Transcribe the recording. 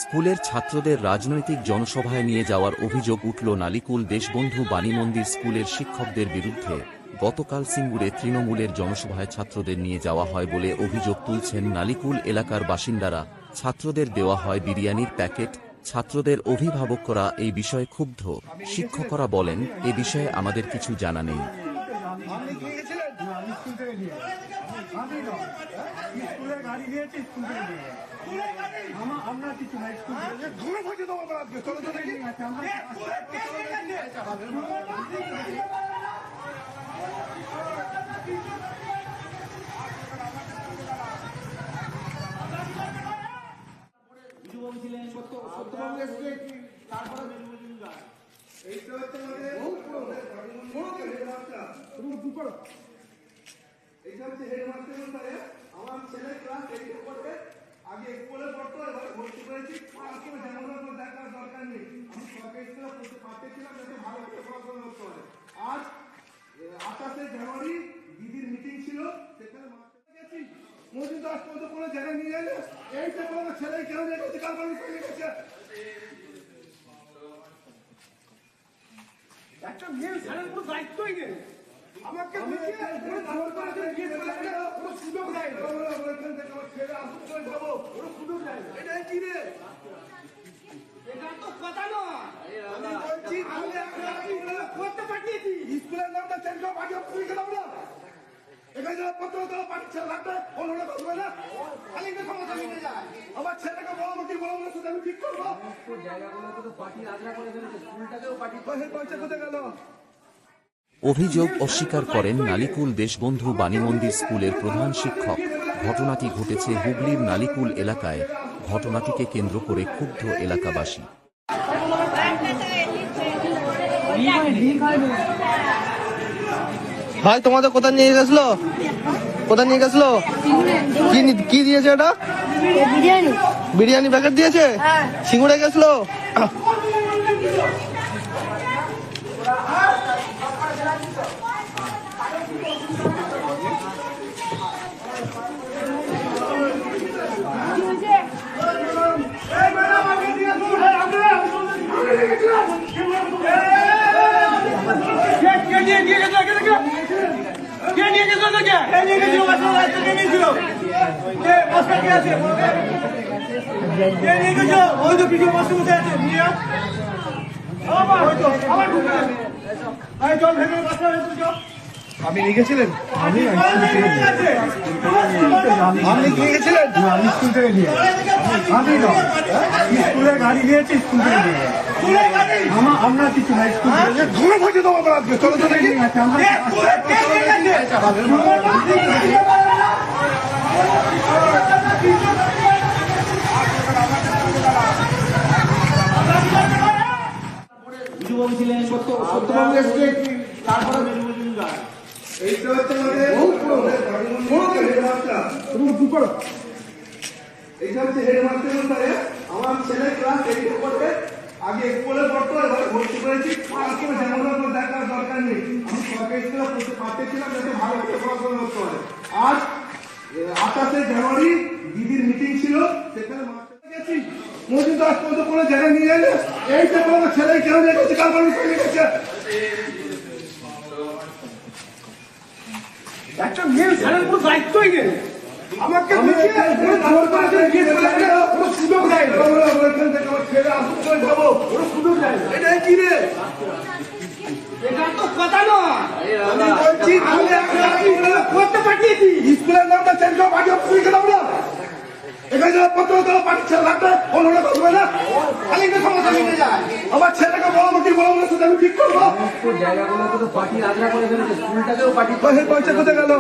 স্কুলের ছাত্রদের রাজনৈতিক জনসভায় নিয়ে যাওয়ার অভিযোগ উঠল নালিকুল দেশবন্ধু বাণীমন্দির স্কুলের শিক্ষকদের বিরুদ্ধে। গতকাল সিঙ্গুরে তৃণমূলের জনসভায় ছাত্রদের নিয়ে যাওয়া হয় বলে অভিযোগ তুলছেন নালিকুল এলাকার বাসিন্দারা। ছাত্রদের দেওয়া হয় বিরিয়ানির প্যাকেট। ছাত্রদের অভিভাবকরা এই বিষয়ে ক্ষুব্ধ। শিক্ষকরা বলেন, এ বিষয়ে আমাদের কিছু জানা নেই। আমার ছেলে ক্লাস 8 পড়ে, আগে স্কুলে পড়তো, এবার ভর্তি করেছি। দেখার দরকার নেই, আমি সরকারি স্কুলে পড়তে পারতেছিলাম যাতে ভালো করে পড়াশোনা করতে পারে। আজ 28 জানুয়ারি দিদির মিটিং ছিল, সেখানে গেছি মসজিদ আজ পর্যন্ত কোনো জায়গায় নিয়ে গেলে এইটা কোনো ছেলে কেন গেছে, কার বাড়ি চলে গেছে। একটা মেয়ে ছেলের কোনো দায়িত্বই নেই। আমাকে সুযোগ দেয় ছেলে আসুন করে যাবো, ওরা সুযোগ দেয়। এটা কি রে, এটা তো কথা নয়। আমি বলছি করতে পাঠিয়েছি, স্কুলের নামটা চেঞ্জ করে পাঠিয়ে পুলিশে দেবো না। এখানে যারা পত্র দেওয়া পাঠিয়ে ছেলে লাগবে, অন্যরা কথা বলে না, খালি ক্ষমতা নিয়ে যায়। আমার ছেলেকে বড় মন্ত্রী বড় মন্ত্রী আমি ঠিক করবো। পয়সা কোথায় গেল? অভিযোগ অস্বীকার করেন নালিকুল দেশবন্ধু বাণীমন্দির স্কুলের প্রধান শিক্ষক। ঘটনাটি ঘটেছে হুগলির নালিকুল এলাকায়। ঘটনাটিকে কেন্দ্র করে ক্ষুব্ধ এলাকাবাসী। ভাই তোমাদের কোথায় নিয়ে গেছিল? কোথায় নিয়ে গেছিল? কি দিয়েছে এটা? বিরিয়ানি প্যাকেট দিয়েছে? সিঙ্গুরে গেছিল? আপনি লিখেছিলেন? আপনি লিখেছিলেন? আমি স্কুল থেকে নিয়ে আমি স্কুলের গাড়ি নিয়েছি, স্কুল থেকে নিয়ে আপনার কিছু নাই। স্কুল বলছে তোমার চলো তো দেখি। আমার ছেলে ক্লাস 8 পড়ে, আগে স্কুলে পড়তো, এবার ভর্তি করেছি। দেখার দরকার নেই, আমি সরকারি স্কুলে পড়তে পারতেছিলাম যাতে ভালো করে পড়াশোনা করতে পারে। আজ 28 জানুয়ারি দিদির মিটিং ছিল, সেখানে গেছি মসজিদ আজ পর্যন্ত কোনো জায়গায় নিয়ে গেলে এইটা কোনো ছেলে কেন গেছে, কার বাড়ি চলে গেছে। একটা মেয়ে ছেলের কোনো দায়িত্বই নেই। আমাকে সুযোগ দেয়, ছেলে আসুন করে যাবো, ওরা সুযোগ দেয়। এটা কি রে, এটা তো কথা নয়। আমি বলছি করতে পাঠিয়েছি, স্কুলের নামটা চেঞ্জ করে পাঠিয়ে পুলিশে দেবো না। এখানে যারা পত্র দেওয়া পাঠিয়ে ছেলে লাগবে, অন্যরা কথা বলে না, খালি ক্ষমতা নিয়ে যায়। আমার ছেলেকে বড় মন্ত্রী বড় মন্ত্রী আমি ঠিক করবো। পয়সা কোথায় গেল?